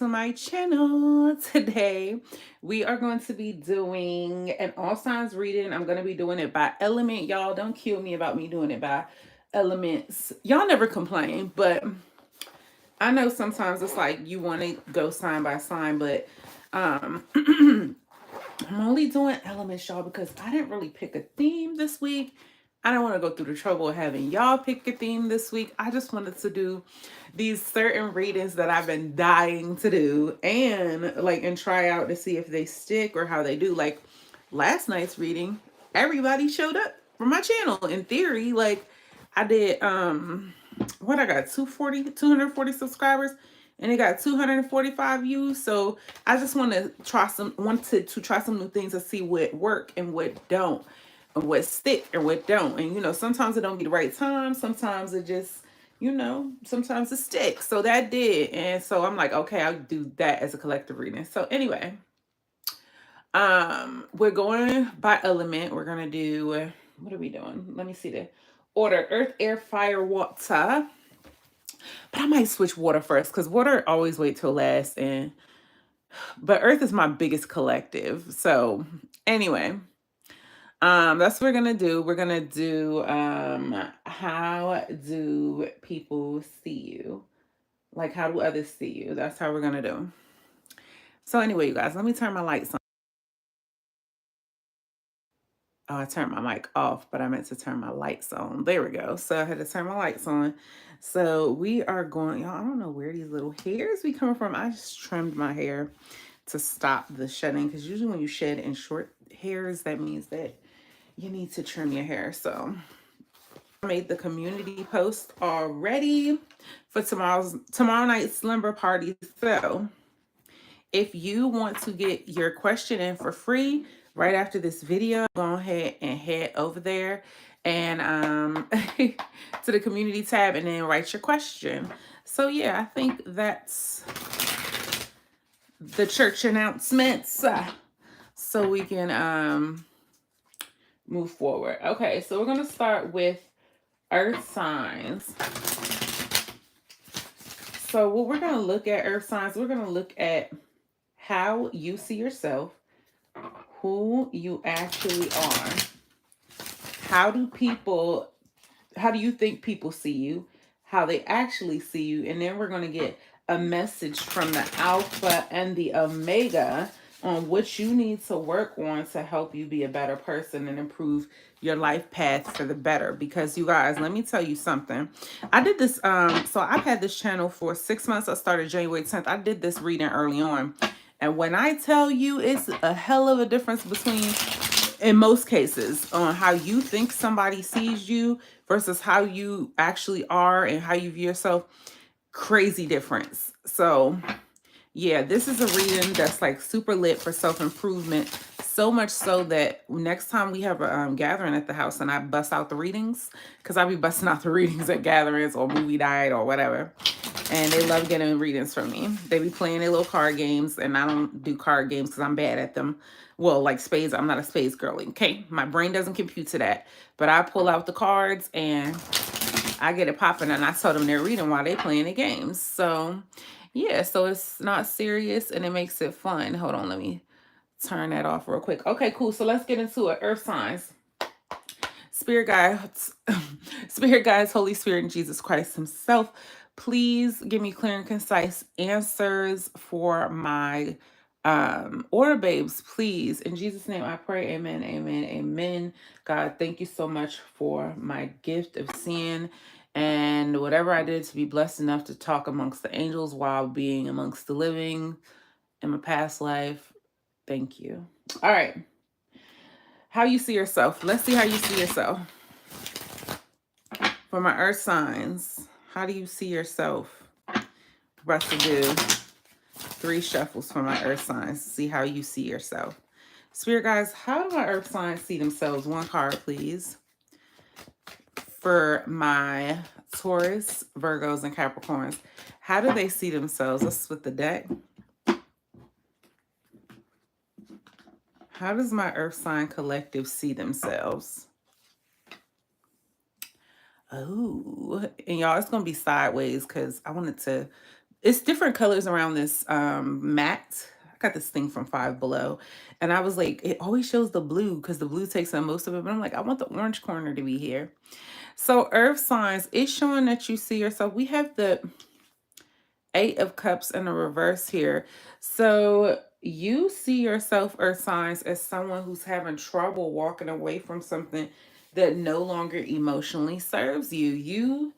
To my channel. Today we are going to be doing an all signs reading. I'm going to be doing it by element. Y'all don't kill me about me doing it by elements. Y'all never complain, but I know sometimes it's like you want to go sign by sign, but I'm only doing elements, y'all, because I didn't really pick a theme this week. I don't want to go through the trouble of having y'all pick a theme this week. I just wanted to do these certain readings that I've been dying to do and try out to see if they stick or how they do. Like last night's reading, everybody showed up for my channel. In theory, like I did what I got 240 subscribers and it got 245 views. So I just wanted to try some new things to see what work and what don't, and what stick and what don't. And sometimes it don't be the right time. Sometimes it just, sometimes it sticks. So that did. And so I'm like, okay, I'll do that as a collective reading. So anyway, we're going by element. We're gonna do what are we doing? Let me see the order: earth, air, fire, water. But I might switch water first because water always wait till last. But earth is my biggest collective. So anyway, that's what we're gonna do. We're gonna do how do people see you? Like how do others see you? That's how we're gonna do. So anyway, you guys, let me turn my lights on. Oh, I turned my mic off, but I meant to turn my lights on. There we go. So I had to turn my lights on. So we are going, y'all, I don't know where these little hairs be coming from. I just trimmed my hair to stop the shedding, because usually when you shed in short hairs, that means that you need to trim your hair. So I made the community post already for tomorrow night's slumber party. So if you want to get your question in for free right after this video, go ahead and head over there and to the community tab and then write your question. So yeah, I think that's the church announcements, so we can move forward. Okay, so we're gonna start with earth signs. So what we're gonna look at, earth signs, we're gonna look at how you see yourself, who you actually are. How do you think people see you? How they actually see you. And then we're going to get a message from the Alpha and the Omega on what you need to work on to help you be a better person and improve your life path for the better. Because you guys, let me tell you something. I did this, so I've had this channel for 6 months. I started January 10th. I did this reading early on. And when I tell you, it's a hell of a difference between, in most cases, on how you think somebody sees you versus how you actually are and how you view yourself. Crazy difference. So yeah, this is a reading that's like super lit for self-improvement. So much so that next time we have a gathering at the house and I bust out the readings, because I'll be busting out the readings at gatherings or movie night or whatever. And they love getting readings from me. They be playing their little card games, and I don't do card games because I'm bad at them. Well, like spades, I'm not a spades girly. Okay, my brain doesn't compute to that. But I pull out the cards and I get it popping, and I tell them they're reading while they playing the games. So yeah, so it's not serious and it makes it fun. Hold on, let me turn that off real quick. Okay, cool. So let's get into it. Earth signs. Spirit guides, spirit guides, Holy Spirit, and Jesus Christ himself, please give me clear and concise answers for my order babes, please. In Jesus' name I pray, amen, amen, amen. God, thank you so much for my gift of seeing and whatever I did to be blessed enough to talk amongst the angels while being amongst the living in my past life. Thank you. All right. How you see yourself. Let's see how you see yourself. For my earth signs, how do you see yourself? We're about to do 3 shuffles for my earth signs. See how you see yourself. Spirit guys, how do my earth signs see themselves? 1 card, please. For my Taurus, Virgos, and Capricorns, how do they see themselves? Let's split the deck. How does my earth sign collective see themselves? Oh, and y'all, it's going to be sideways because I wanted to It's different colors around this mat. I got this thing from Five Below, and I was like, it always shows the blue because the blue takes up most of it. But I'm like, I want the orange corner to be here. So Earth signs, it's showing that you see yourself. We have the Eight of Cups in the reverse here. So you see yourself, Earth signs, as someone who's having trouble walking away from something that no longer emotionally serves you. You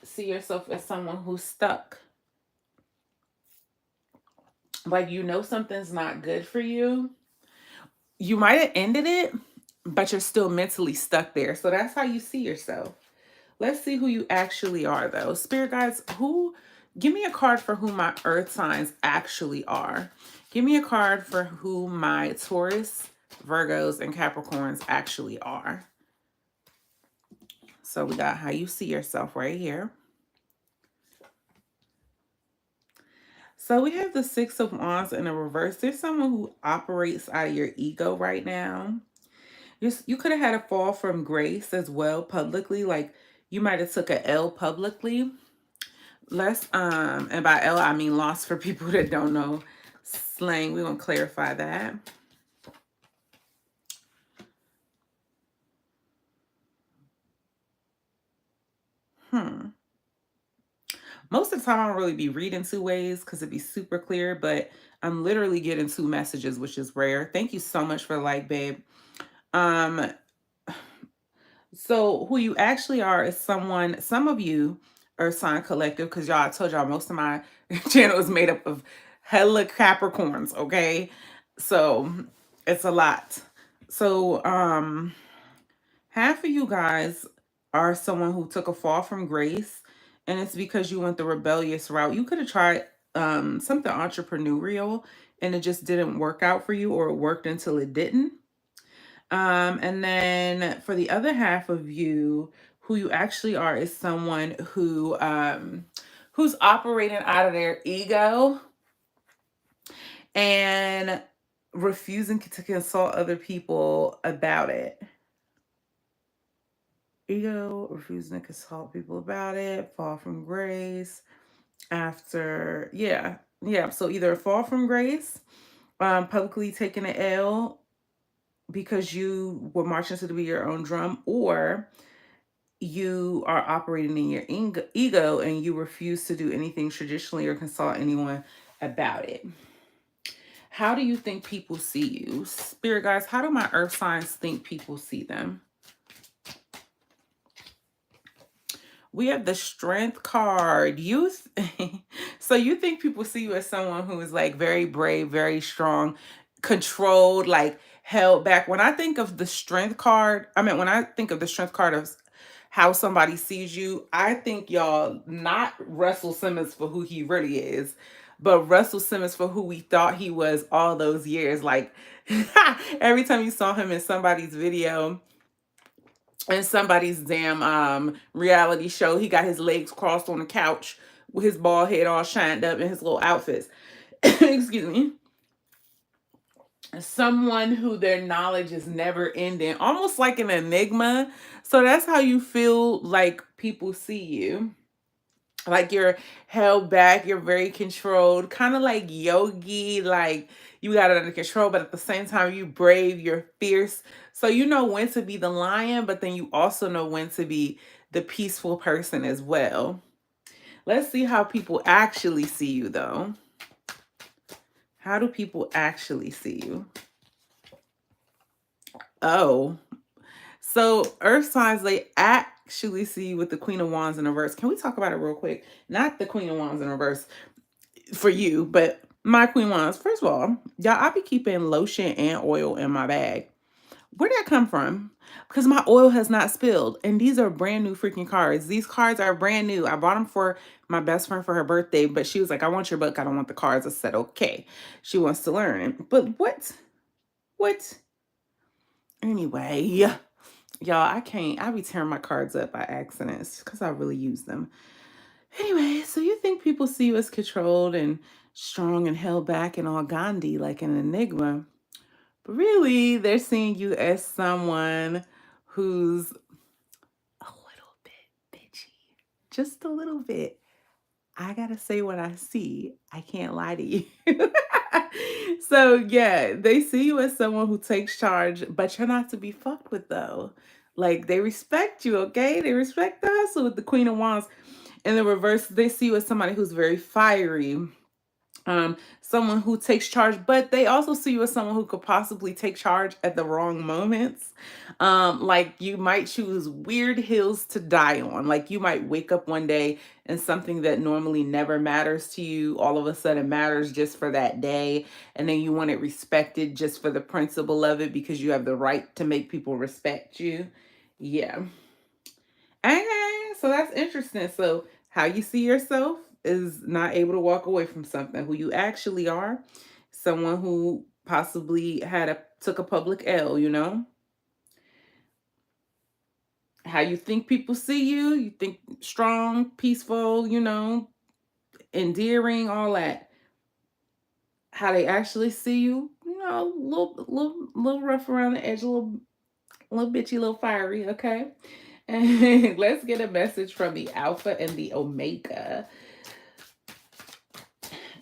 see yourself as someone who's stuck. Like, you know something's not good for you. You might have ended it, but you're still mentally stuck there. So that's how you see yourself. Let's see who you actually are, though. Spirit guides, who, give me a card for who my earth signs actually are. Give me a card for who my Taurus, Virgos, and Capricorns actually are. So we got how you see yourself right here. So we have the Six of Wands in the reverse. There's someone who operates out of your ego right now. You could have had a fall from grace as well publicly. Like, you might have took a L publicly. Let's and by L I mean loss for people that don't know slang. We're gonna clarify that. Most of the time I don't really be reading two ways because it'd be super clear, but I'm literally getting two messages, which is rare. Thank you so much for the like, babe. Um, so who you actually are is someone, some of you are sign collective, because y'all, I told y'all most of my channel is made up of hella Capricorns, okay? So it's a lot. So half of you guys are someone who took a fall from grace, and it's because you went the rebellious route. You could have tried something entrepreneurial and it just didn't work out for you, or it worked until it didn't. And then for the other half of you, who you actually are is someone who's operating out of their ego and refusing to consult other people about it. Ego, refusing to consult people about it, fall from grace after, yeah. So either fall from grace, publicly taking an L because you were marching to the beat of your own drum, or you are operating in your ego and you refuse to do anything traditionally or consult anyone about it. How do you think people see you? Spirit guys, how do my earth signs think people see them? We have the Strength card. So you think people see you as someone who is like very brave, very strong, controlled, like held back. When I think of the Strength card, when I think of the Strength card of how somebody sees you, I think, y'all, not Russell Simmons for who he really is, but Russell Simmons for who we thought he was all those years. Like, every time you saw him in somebody's video and somebody's damn reality show, he got his legs crossed on the couch with his bald head all shined up in his little outfits. Excuse me. Someone who their knowledge is never ending, almost like an enigma. So that's how you feel like people see you. Like, you're held back, you're very controlled, kind of like Yogi, like you got it under control, but at the same time, you brave, you're fierce. So you know when to be the lion, but then you also know when to be the peaceful person as well. Let's see how people actually see you, though. How do people actually see you? Oh, so earth signs, they actually see you with the Queen of Wands in reverse. Can we talk about it real quick? Not the Queen of Wands in reverse for you, but my Queen Wands. First of all, y'all, I be keeping lotion and oil in my bag. Where'd that come from? Because my oil has not spilled. And these are brand new freaking cards. These cards are brand new. I bought them for my best friend for her birthday, but she was like, I want your book. I don't want the cards. I said, okay. She wants to learn. But what? What? Anyway, y'all, I can't. I be tearing my cards up by accident because I really use them. Anyway, so you think people see you as controlled and strong and held back and all Gandhi like an enigma. But really, they're seeing you as someone who's a little bit bitchy. Just a little bit. I gotta say what I see. I can't lie to you. So yeah, they see you as someone who takes charge, but you're not to be fucked with though. Like they respect you, okay? They respect the hustle with the Queen of Wands. In the reverse, they see you as somebody who's very fiery, someone who takes charge, but they also see you as someone who could possibly take charge at the wrong moments. Like you might choose weird hills to die on. Like you might wake up one day and something that normally never matters to you all of a sudden matters just for that day, and then you want it respected just for the principle of it because you have the right to make people respect you. Yeah. Okay, so that's interesting. So, how you see yourself is not able to walk away from something. Who you actually are, someone who possibly took a public L. How you think people see you. You think strong, peaceful. Endearing, all that. How they actually see you. A little rough around the edge, a little bitchy, a little fiery. Okay. And let's get a message from the Alpha and the Omega.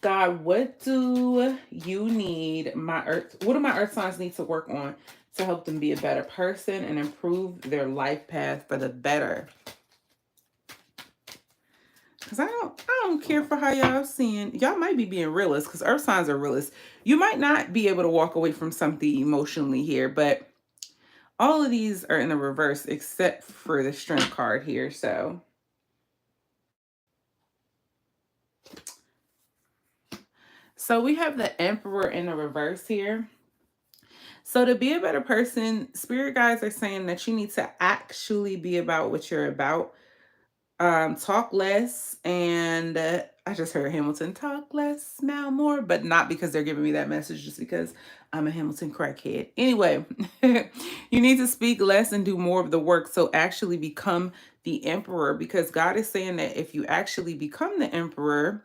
God, what do you need what do my earth signs need to work on to help them be a better person and improve their life path for the better? Because I don't care for how y'all seeing. Y'all might be being realists because earth signs are realists. You might not be able to walk away from something emotionally here, but all of these are in the reverse except for the strength card here. So we have the Emperor in the reverse here. So to be a better person, spirit guides are saying that you need to actually be about what you're about. Talk less, and I just heard Hamilton talk less, smile more, but not because they're giving me that message, just because I'm a Hamilton crackhead. Anyway, you need to speak less and do more of the work. So actually become the emperor, because God is saying that if you actually become the emperor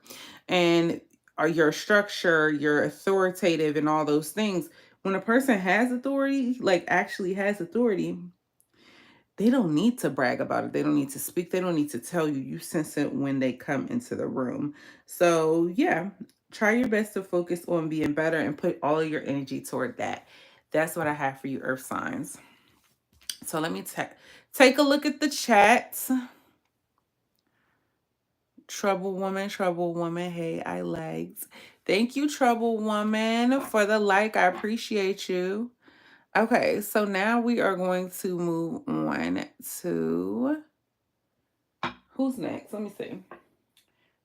and are your structure, you're authoritative and all those things, when a person has authority, like actually has authority, they don't need to brag about it. They don't need to speak. They don't need to tell you. You sense it when they come into the room. So, yeah, try your best to focus on being better and put all of your energy toward that. That's what I have for you, Earth signs. So, let me take a look at the chat. Trouble woman. Hey, I liked. Thank you, Trouble Woman, for the like. I appreciate you. Okay, so now we are going to move on to who's next? Let me see.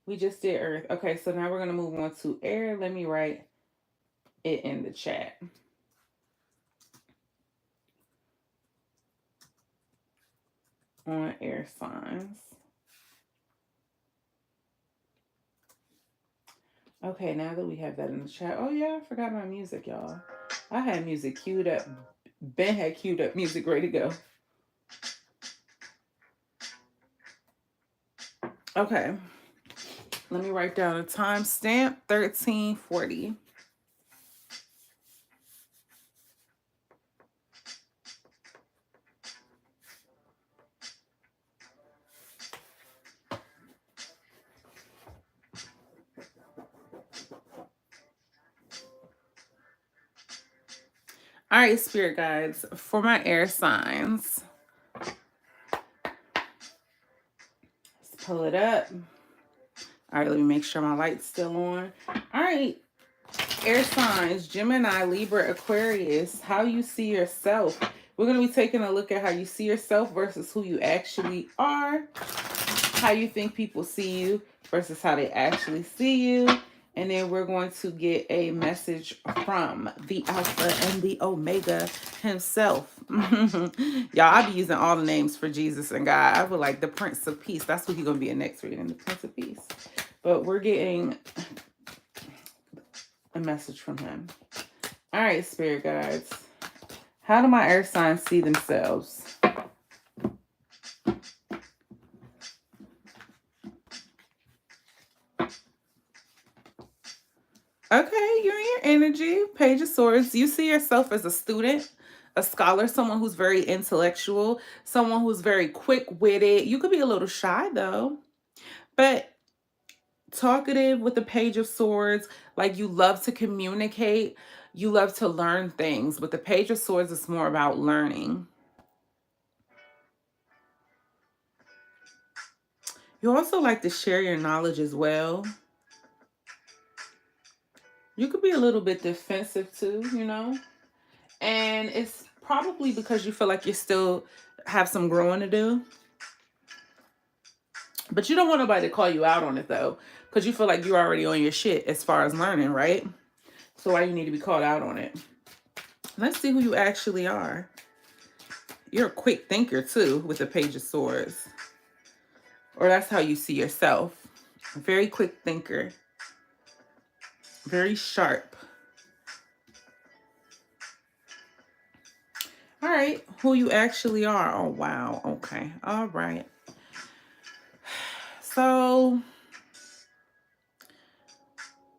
We just did Earth. Okay, so now we're going to move on to air. Let me write it in the chat. On air signs. Okay, now that we have that in the chat. Oh, yeah, I forgot my music, y'all. I had music queued up. Ben had queued up music ready to go. Okay. Let me write down a timestamp 1340. All right, spirit guides, for my air signs. Let's pull it up. All right, let me make sure my light's still on. All right, air signs, Gemini, Libra, Aquarius, how you see yourself. We're going to be taking a look at how you see yourself versus who you actually are, how you think people see you versus how they actually see you. And then we're going to get a message from the Alpha and the Omega himself. Y'all, I be using all the names for Jesus and God. I would like the Prince of Peace. That's what he's going to be in next reading, the Prince of Peace. But we're getting a message from him. All right, spirit guides. How do my air signs see themselves? Okay, you're in your energy. Page of Swords. You see yourself as a student, a scholar, someone who's very intellectual, someone who's very quick-witted. You could be a little shy, though. But talkative with the Page of Swords, like you love to communicate, you love to learn things. But the Page of Swords is more about learning. You also like to share your knowledge as well. You could be a little bit defensive too, you know? And it's probably because you feel like you still have some growing to do. But you don't want nobody to call you out on it though, because you feel like you're already on your shit as far as learning, right? So why you need to be called out on it? Let's see who you actually are. You're a quick thinker too with the Page of Swords. Or that's how you see yourself. A very quick thinker. Very sharp. All right, who you actually are. Oh, wow. Okay. All right. So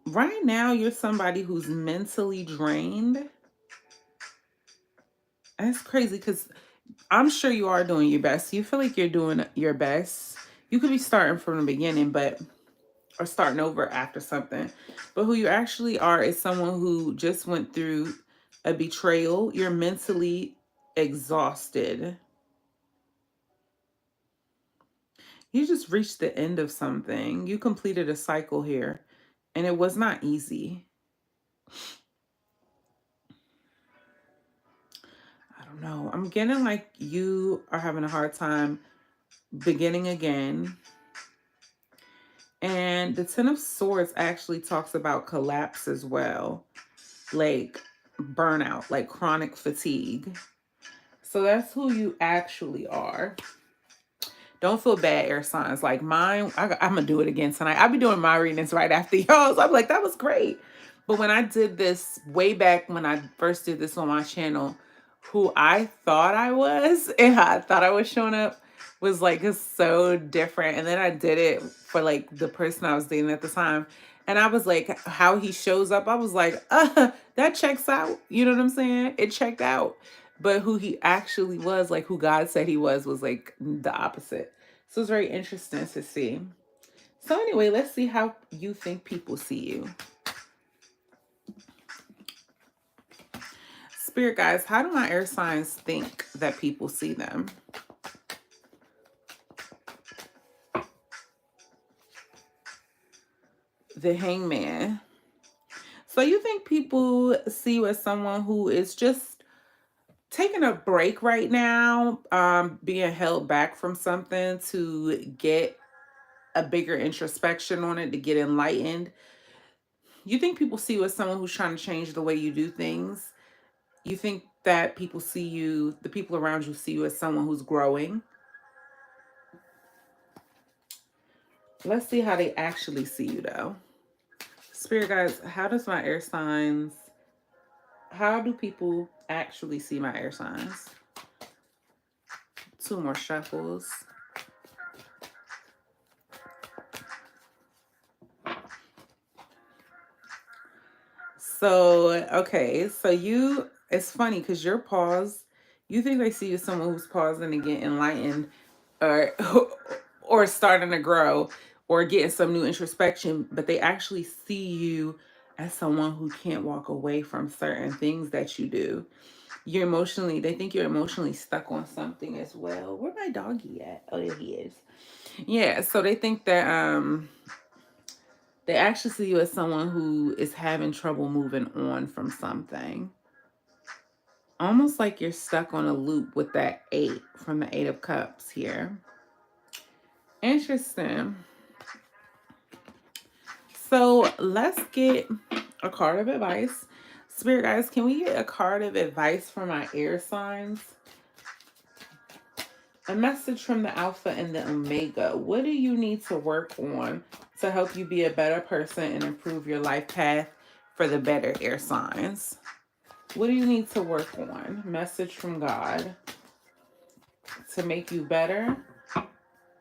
right now you're somebody who's mentally drained. That's crazy because I'm sure you are doing your best. You feel like you're doing your best. You could be starting from the beginning, or starting over after something. But who you actually are is someone who just went through a betrayal. You're mentally exhausted. You just reached the end of something. You completed a cycle here, and it was not easy. I don't know. I'm getting like you are having a hard time beginning again. And the Ten of Swords actually talks about collapse as well, like burnout, like chronic fatigue. So that's who you actually are. Don't feel bad, air signs. Like mine, I'm going to do it again tonight. I'll be doing my readings right after y'all. So I'm like, that was great. But when I did this way back when I first did this on my channel, who I thought I was and how I thought I was showing up was like so different. And then I did it for like the person I was dating at the time. And I was like, how he shows up, I was like, that checks out. You know what I'm saying? It checked out. But who he actually was, like who God said he was like the opposite. So it's very interesting to see. So anyway, let's see how you think people see you. Spirit guys, how do my air signs think that people see them? The Hangman. So you think people see you as someone who is just taking a break right now, being held back from something to get a bigger introspection on it, to get enlightened. You think people see you as someone who's trying to change the way you do things. You think that people see you, the people around you see you as someone who's growing. Let's see how they actually see you though. Spirit guys, how do people actually see my air signs? Two more shuffles. So, okay. So it's funny because you're paused. You think they see you as someone who's pausing to get enlightened or, or starting to grow or getting some new introspection, but they actually see you as someone who can't walk away from certain things that you do. They think you're emotionally stuck on something as well. Where my doggy at? Oh, there he is. Yeah, so they think that they actually see you as someone who is having trouble moving on from something. Almost like you're stuck on a loop with that 8 from the 8 of Cups here. Interesting. So let's get a card of advice. Spirit guys, can we get a card of advice for my air signs? A message from the Alpha and the Omega. What do you need to work on to help you be a better person and improve your life path for the better, air signs? What do you need to work on? Message from God to make you better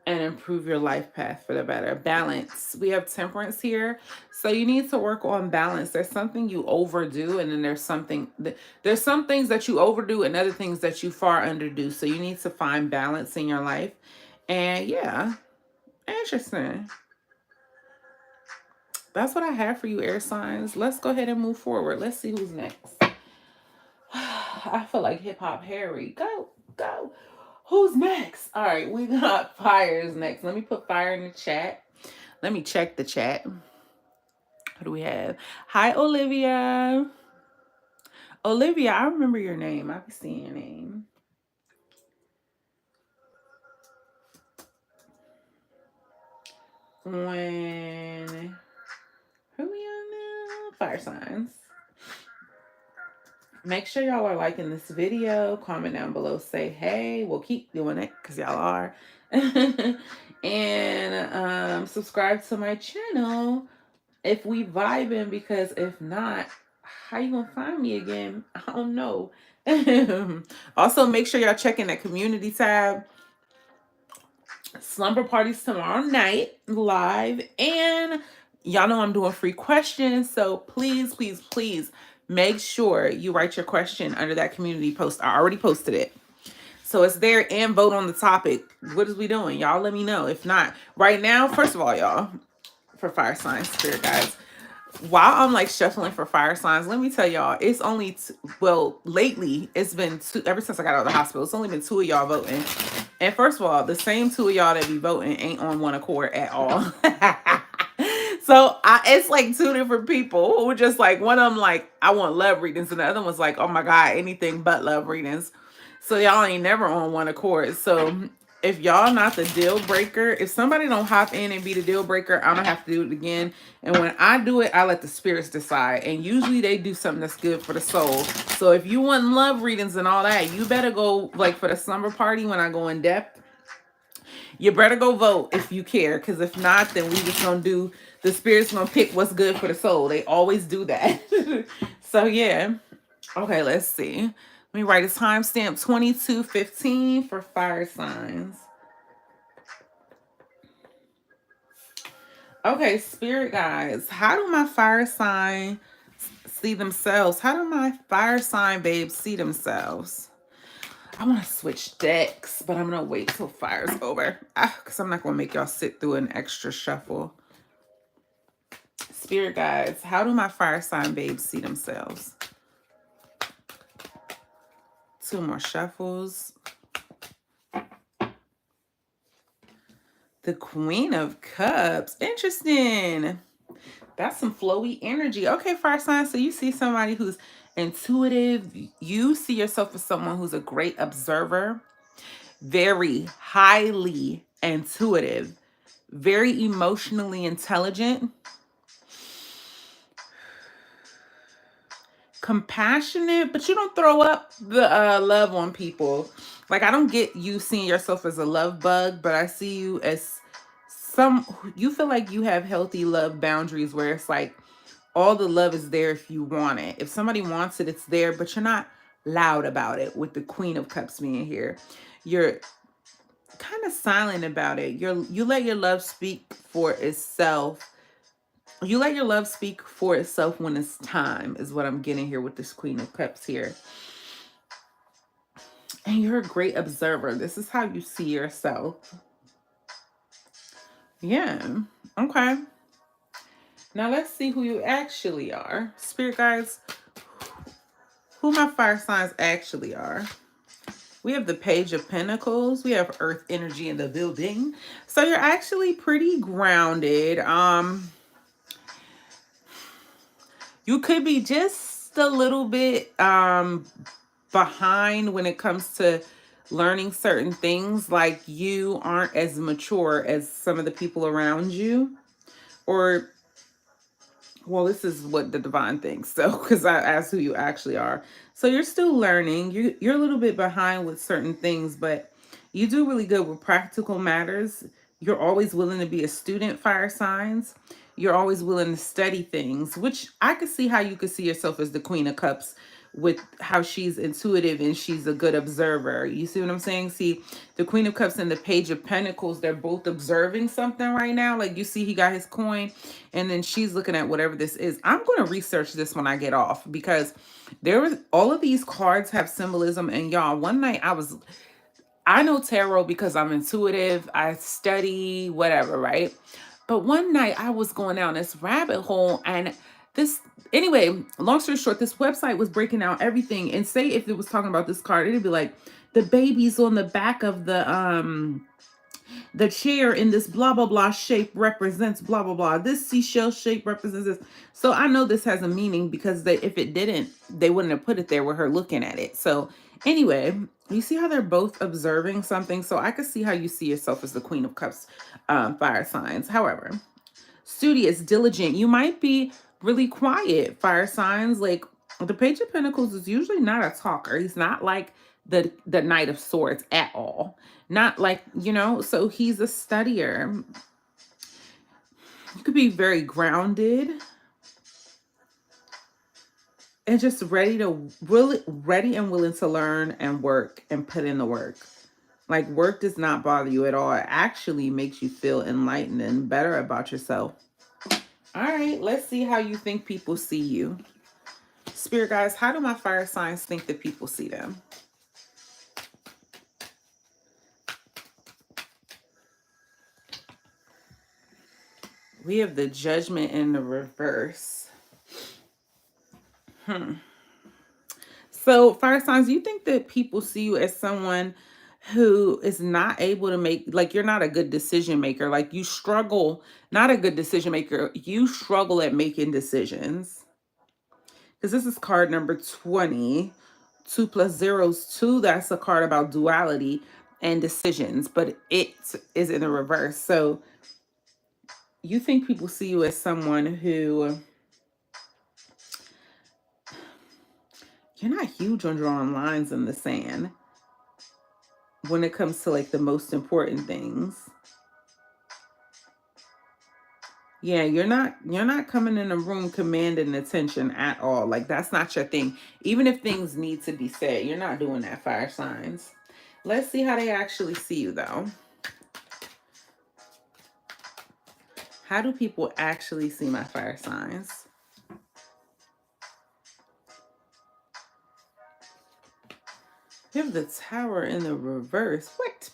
and improve your life path for the better. Balance. We have Temperance here. So you need to work on balance. There's something you overdo, and then there's some things that you overdo and other things that you far underdo. So you need to find balance in your life. And yeah, interesting. That's what I have for you, air signs. Let's go ahead and move forward. Let's see who's next. I feel like hip hop Harry. Go, go. Who's next? All right, we got fires next. Let me put fire in the chat. Let me check the chat. What do we have? Hi, Olivia. Olivia, I remember your name. I be seeing your name. When who we on now? Fire signs. Make sure y'all are liking this video. Comment down below. Say hey. We'll keep doing it because y'all are. And subscribe to my channel if we vibing, because if not, how you gonna find me again? I don't know. Also, make sure y'all check in that community tab. Slumber parties tomorrow night live, and y'all know I'm doing free questions, so please, please, please make sure you write your question under that community post. I already posted it, so it's there, and vote on the topic. What is we doing? Y'all let me know. If not right now, first of all, y'all, for fire signs, spirit guys, while I'm like shuffling for fire signs, let me tell y'all, it's only well, lately it's been two, ever since I got out of the hospital, it's only been two of y'all voting. And first of all, the same two of y'all that be voting ain't on one accord at all. So it's like two different people who were just like, one of them like, I want love readings, and the other one's like, oh my God, anything but love readings. So y'all ain't never on one accord. So if y'all not the deal breaker, if somebody don't hop in and be the deal breaker, I'm gonna have to do it again. And when I do it, I let the spirits decide. And usually they do something that's good for the soul. So if you want love readings and all that, you better go, like for the slumber party when I go in depth, you better go vote if you care. Because if not, then we just gonna do, the spirits gonna pick what's good for the soul. They always do that. So yeah. Okay, let's see. Let me write a timestamp 22:15 for fire signs. Okay, spirit guys, how do my fire sign see themselves? How do my fire sign babes see themselves? I want to switch decks, but I'm going to wait till fire's over because I'm not going to make y'all sit through an extra shuffle. Spirit guides, how do my fire sign babes see themselves? Two more shuffles. The Queen of Cups. Interesting. That's some flowy energy. Okay, fire sign. So you see somebody who's intuitive. You see yourself as someone who's a great observer, very highly intuitive, very emotionally intelligent, compassionate, but you don't throw up the love on people. Like, I don't get you seeing yourself as a love bug, but I see you as you feel like you have healthy love boundaries where it's like all the love is there if you want it. If somebody wants it, it's there, but you're not loud about it. With the Queen of Cups being here, you're kind of silent about it. You let your love speak for itself. You let your love speak for itself when it's time, is what I'm getting here with this Queen of Cups here. And you're a great observer. This is how you see yourself. Yeah. Okay. Now let's see who you actually are. Spirit guides, who my fire signs actually are. We have the Page of Pentacles. We have Earth energy in the building. So you're actually pretty grounded. You could be just a little bit behind when it comes to learning certain things. Like you aren't as mature as some of the people around you. Or, well, this is what the divine thinks. So, because I asked who you actually are. So you're still learning. You're a little bit behind with certain things, but you do really good with practical matters. You're always willing to be a student, fire signs. You're always willing to study things, which I could see how you could see yourself as the Queen of Cups with how she's intuitive and she's a good observer. You see what I'm saying? See, the Queen of Cups and the Page of Pentacles, they're both observing something right now. Like you see he got his coin and then she's looking at whatever this is. I'm going to research this when I get off because all of these cards have symbolism. And y'all, one night I know tarot because I'm intuitive. I study whatever, right? But one night I was going down this rabbit hole, and this, anyway, long story short, this website was breaking out everything. And say if it was talking about this card, it'd be like the babies on the back of the chair in this blah blah blah shape represents blah blah blah. This seashell shape represents this. So I know this has a meaning, because if it didn't, they wouldn't have put it there with her looking at it. So anyway, you see how they're both observing something. So I could see how you see yourself as the Queen of Cups, fire signs. However, studious, diligent. You might be really quiet, fire signs. Like the Page of Pentacles is usually not a talker. He's not like the Knight of Swords at all. Not like, so he's a studier. You could be very grounded and just ready and willing to learn and work and put in the work. Like work does not bother you at all. It actually makes you feel enlightened and better about yourself. All right, let's see how you think people see you. Spirit guys, how do my fire signs think that people see them? We have the Judgment in the reverse. So fire signs, you think that people see you as someone who is not able to make, like you're not a good decision maker. Like you struggle, not a good decision maker. You struggle at making decisions. Because this is card number 20. 2 plus 0 is 2. That's a card about duality and decisions, but it is in the reverse. So you think people see you as someone who, you're not huge on drawing lines in the sand when it comes to like the most important things. Yeah, you're not coming in a room commanding attention at all. Like that's not your thing. Even if things need to be said, you're not doing that, fire signs. Let's see how they actually see you though. How do people actually see my fire signs? You have the Tower in the reverse. What?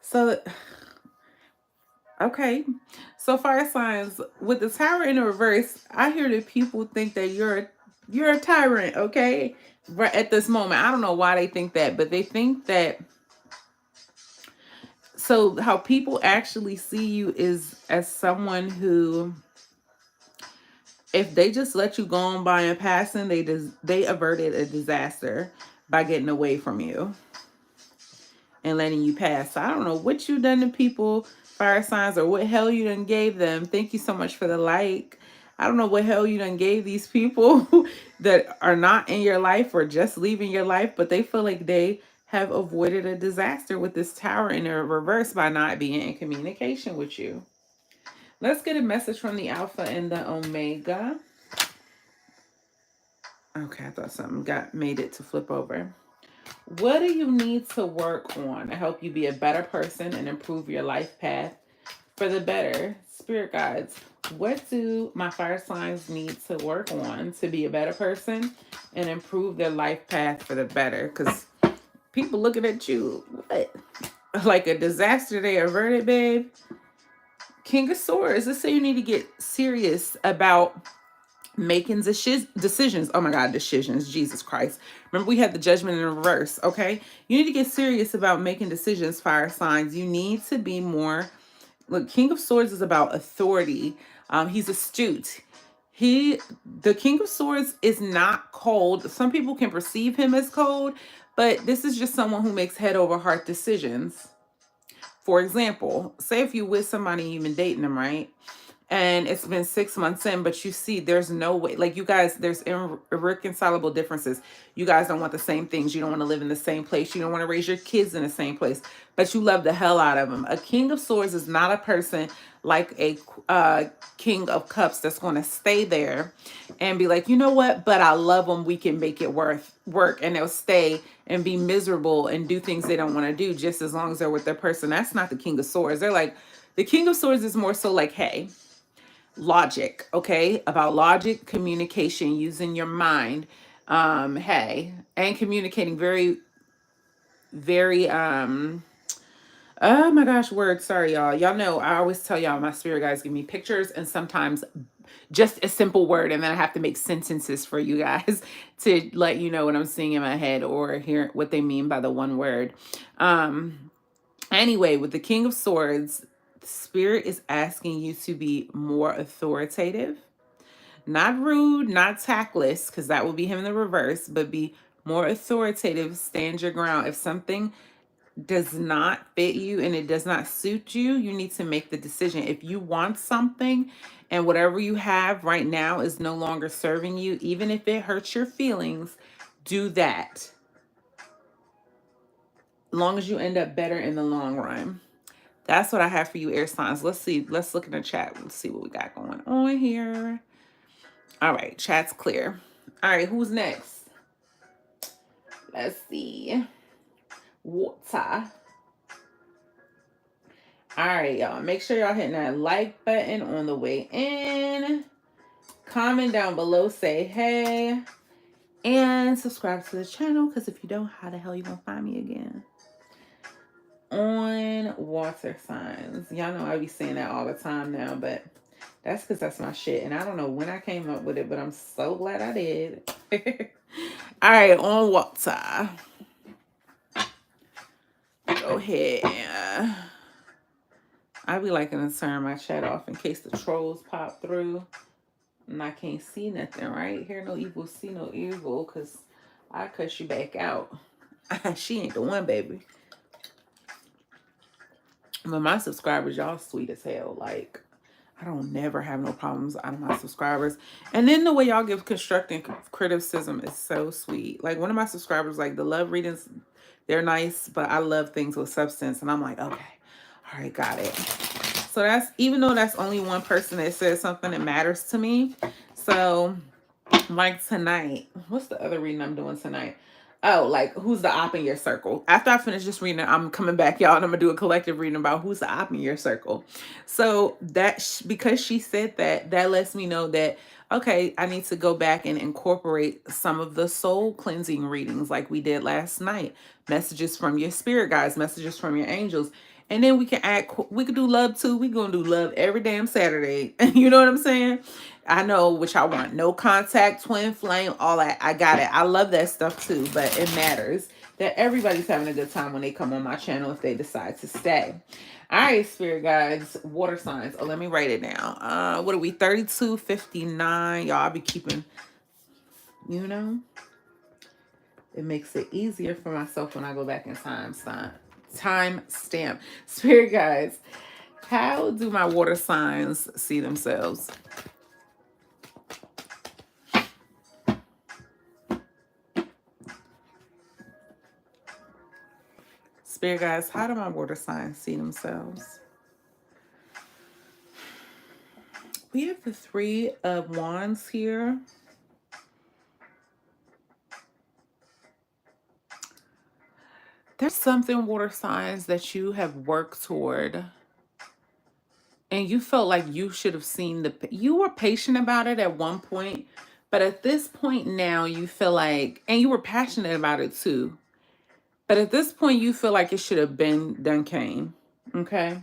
So, okay. So fire signs, with the Tower in the reverse, I hear that people think that you're a tyrant, okay? Right at this moment. I don't know why they think that, but they think that, so how people actually see you is as someone who, if they just let you go on by in passing, they averted a disaster by getting away from you and letting you pass. So I don't know what you done to people, fire signs, or what hell you done gave them. Thank you so much for the like. I don't know what hell you done gave these people that are not in your life or just leaving your life, but they feel like they have avoided a disaster with this Tower in a reverse by not being in communication with you. Let's get a message from the Alpha and the Omega. Okay, I thought something made it to flip over. What do you need to work on to help you be a better person and improve your life path for the better? Spirit guides, what do my fire signs need to work on to be a better person and improve their life path for the better? Because people looking at you, what? Like a disaster they averted, babe. King of Swords, let's say you need to get serious about making decisions. Oh my God, decisions. Jesus Christ. Remember, we had the Judgment in reverse, okay? You need to get serious about making decisions, fire signs. You need to be more. Look, King of Swords is about authority. He's astute. The King of Swords is not cold. Some people can perceive him as cold, but this is just someone who makes head over heart decisions. For example, say if you with somebody, you've been dating them, right? And it's been 6 months in, but you see there's no way, like you guys, there's irreconcilable differences. You guys don't want the same things. You don't want to live in the same place. You don't want to raise your kids in the same place, but you love the hell out of them. A King of Swords is not a person like a King of Cups that's going to stay there and be like, you know what, but I love them. We can make it work. And they'll stay and be miserable and do things they don't want to do just as long as they're with their person. That's not the King of Swords. They're like, the King of Swords is more so like, hey, logic, okay? About logic, communication, using your mind, Hey, and communicating very, very, oh my gosh, words. Sorry, y'all. Y'all know I always tell y'all my spirit guys give me pictures and sometimes just a simple word, and then I have to make sentences for you guys to let you know what I'm seeing in my head or hear what they mean by the one word. Anyway, with the King of Swords, Spirit is asking you to be more authoritative, not rude, not tactless, because that will be him in the reverse, but be more authoritative, stand your ground. If something does not fit you and it does not suit you, you need to make the decision. If you want something and whatever you have right now is no longer serving you, even if it hurts your feelings, do that. As long as you end up better in the long run. That's what I have for you, air signs. Let's see. Let's look in the chat. Let's see what we got going on here. All right. Chat's clear. All right. Who's next? Let's see. Water. All right, y'all. Make sure y'all hitting that like button on the way in. Comment down below. Say hey. And subscribe to the channel. Because if you don't, how the hell you going to find me again? On water signs. Y'all know I be saying that all the time now. But that's because that's my shit. And I don't know when I came up with it. But I'm so glad I did. All right. On water. Go ahead. I be liking to turn my chat off in case the trolls pop through and I can't see nothing, right? Hear no evil, see no evil, because I cuss you back out. She ain't the one, baby. But my subscribers, y'all sweet as hell. Like, I don't never have no problems out of my subscribers. And then the way y'all give constructive criticism is so sweet. Like, one of my subscribers, like, the love readings, they're nice, but I love things with substance. And I'm like, okay, all right, got it. So that's, even though that's only one person that says something that matters to me. So like tonight, what's the other reading I'm doing tonight? Oh, like who's the op in your circle? After I finish this reading, I'm coming back, y'all, and I'm gonna do a collective reading about who's the op in your circle. So that because she said that, that lets me know that okay, I need to go back and incorporate some of the soul cleansing readings like we did last night. Messages from your spirit guides, messages from your angels. And then we can add, we could do love too. We're going to do love every damn Saturday. You know what I'm saying? I know which I want. No contact, twin flame, all that. I got it. I love that stuff too, but it matters that everybody's having a good time when they come on my channel if they decide to stay. All right, spirit guides, water signs. Oh, let me write it down. What are we? 3259. Y'all, I'll be keeping, you know, it makes it easier for myself when I go back in time stamp. Spirit guides, how do my water signs see themselves? Spirit guides, how do my water signs see themselves? We have the Three of Wands here. There's something, water signs, that you have worked toward and you felt like you should have seen you were patient about it at one point, but at this point now you feel like, and you were passionate about it too, but at this point you feel like it should have been done came. Okay.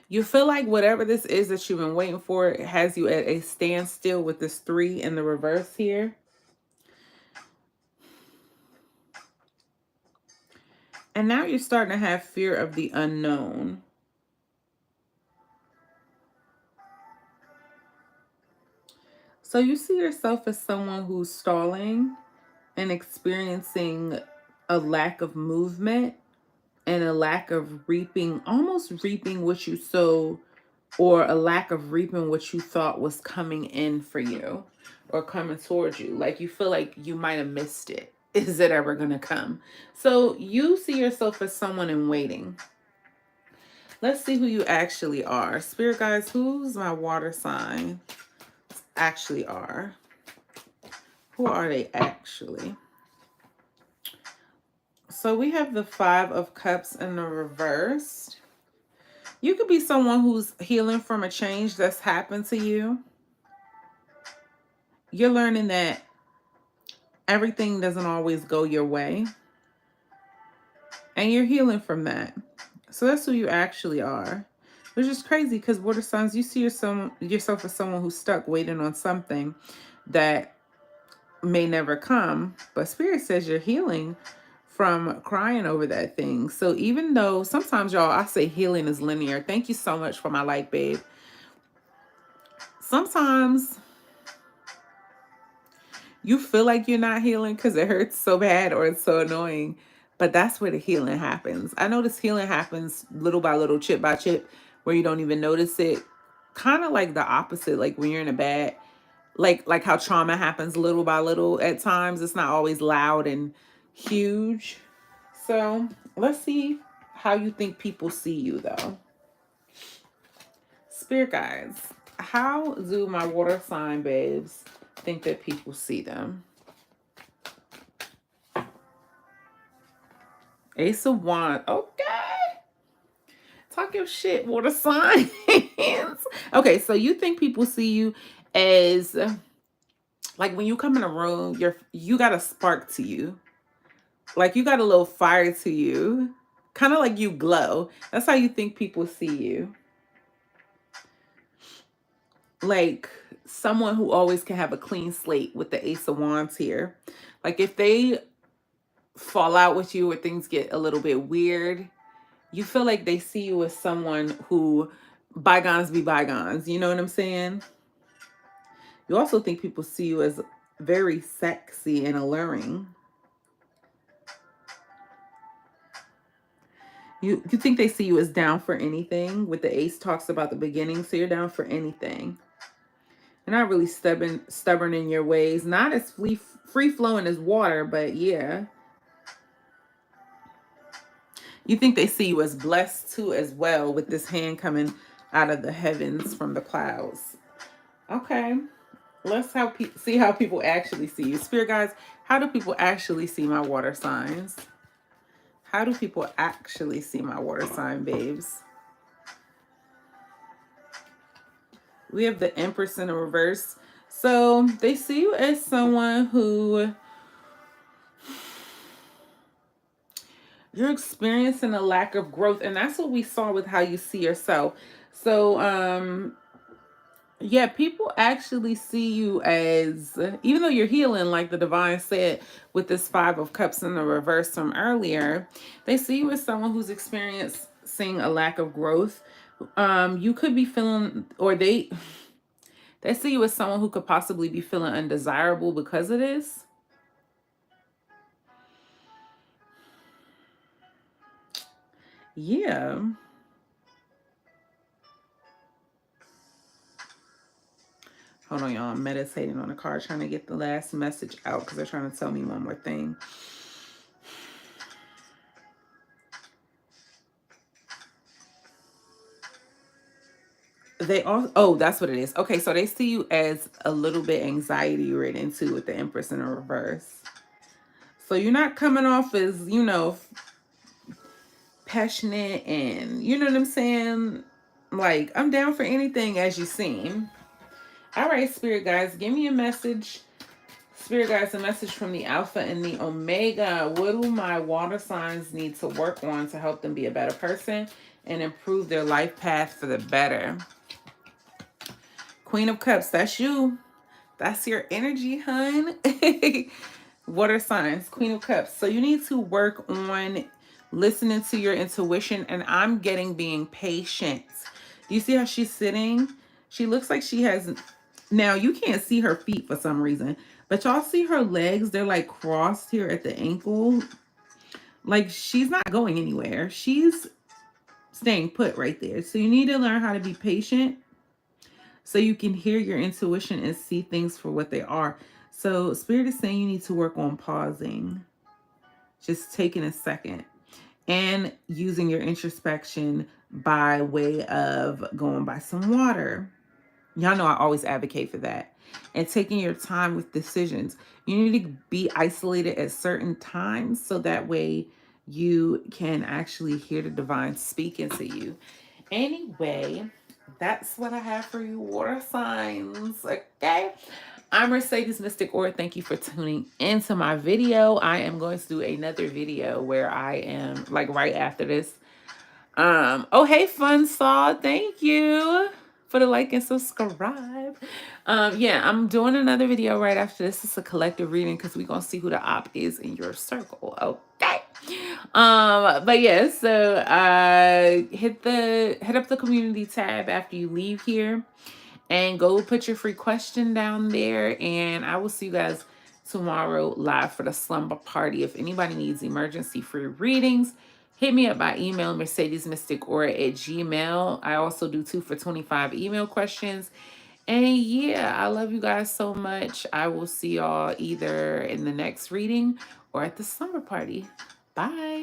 You feel like whatever this is that you've been waiting for, it has you at a standstill with this 3 in the reverse here. And now you're starting to have fear of the unknown. So you see yourself as someone who's stalling and experiencing a lack of movement and a lack of reaping, almost reaping what you sow, or a lack of reaping what you thought was coming in for you or coming towards you. Like you feel like you might have missed it. Is it ever going to come? So you see yourself as someone in waiting. Let's see who you actually are. Spirit guides, who's my water sign actually are? Who are they actually? So we have the 5 of Cups in the reverse. You could be someone who's healing from a change that's happened to you. You're learning that everything doesn't always go your way, and you're healing from that. So that's who you actually are. Which is crazy because water signs, you see yourself as someone who's stuck waiting on something that may never come. But Spirit says you're healing from crying over that thing. So even though sometimes, y'all, I say healing is linear. Thank you so much for my like, babe. Sometimes you feel like you're not healing because it hurts so bad or it's so annoying. But that's where the healing happens. I notice healing happens little by little, chip by chip, where you don't even notice it. Kind of like the opposite, like when you're in a bad, like how trauma happens little by little at times. It's not always loud and huge. So let's see how you think people see you, though. Spirit guides, how do my water sign babes think that people see them? Ace of Wands. Okay. Talk your shit, water signs. Okay, so you think people see you as like when you come in a room, you got a spark to you. Like you got a little fire to you. Kind of like you glow. That's how you think people see you. Like someone who always can have a clean slate with the Ace of Wands here. Like if they fall out with you or things get a little bit weird, you feel like they see you as someone who bygones be bygones. You know what I'm saying? You also think people see you as very sexy and alluring. You think they see you as down for anything. With the ace talks about the beginning, so you're down for anything. You're not really stubborn in your ways. Not as free flowing as water, but yeah. You think they see you as blessed too as well, with this hand coming out of the heavens from the clouds. Okay. Let's see how people actually see you. Spirit guides, how do people actually see my water signs? How do people actually see my water sign babes? We have the Empress in a reverse. So they see you as someone who you're experiencing a lack of growth. And that's what we saw with how you see yourself. So, yeah, people actually see you as, even though you're healing, like the divine said with this Five of Cups in the reverse from earlier, they see you as someone who's experiencing a lack of growth. You could be feeling, or they see you as someone who could possibly be feeling undesirable because of this. Yeah. Hold on, y'all. I'm meditating on a card, trying to get the last message out because they're trying to tell me one more thing. They all, oh, that's what it is. Okay, so they see you as a little bit anxiety ridden too, with the Empress in a reverse. So you're not coming off as, passionate and, you know what I'm saying? Like, I'm down for anything as you seem. All right, Spirit guys, give me a message. Spirit guys, a message from the Alpha and the Omega. What do my water signs need to work on to help them be a better person and improve their life path for the better? Queen of Cups, that's you. That's your energy, hun. Water signs, Queen of Cups. So you need to work on listening to your intuition, and I'm getting being patient. Do you see how she's sitting? She looks like she has, now you can't see her feet for some reason, but y'all see her legs, they're like crossed here at the ankle. Like she's not going anywhere. She's staying put right there. So you need to learn how to be patient so you can hear your intuition and see things for what they are. So Spirit is saying you need to work on pausing, just taking a second, and using your introspection by way of going by some water. Y'all know I always advocate for that. And taking your time with decisions. You need to be isolated at certain times so that way you can actually hear the divine speak into you. Anyway, that's what I have for you, water signs. Okay. I'm Mercedes Mystic Aura. Thank you for tuning into my video. I am going to do another video where I am like right after this. Oh hey Fun Saw, thank you for the like and subscribe. Yeah, I'm doing another video right after this. It's a collective reading because we're gonna see who the op is in your circle. Okay. But yeah, so head up the community tab after you leave here and go put your free question down there, and I will see you guys tomorrow live for the slumber party. If anybody needs emergency free readings, hit me up by email, mercedesmysticora@gmail. I also do 2 for 25 email questions. And yeah, I love you guys so much. I will see y'all either in the next reading or at the slumber party. Bye.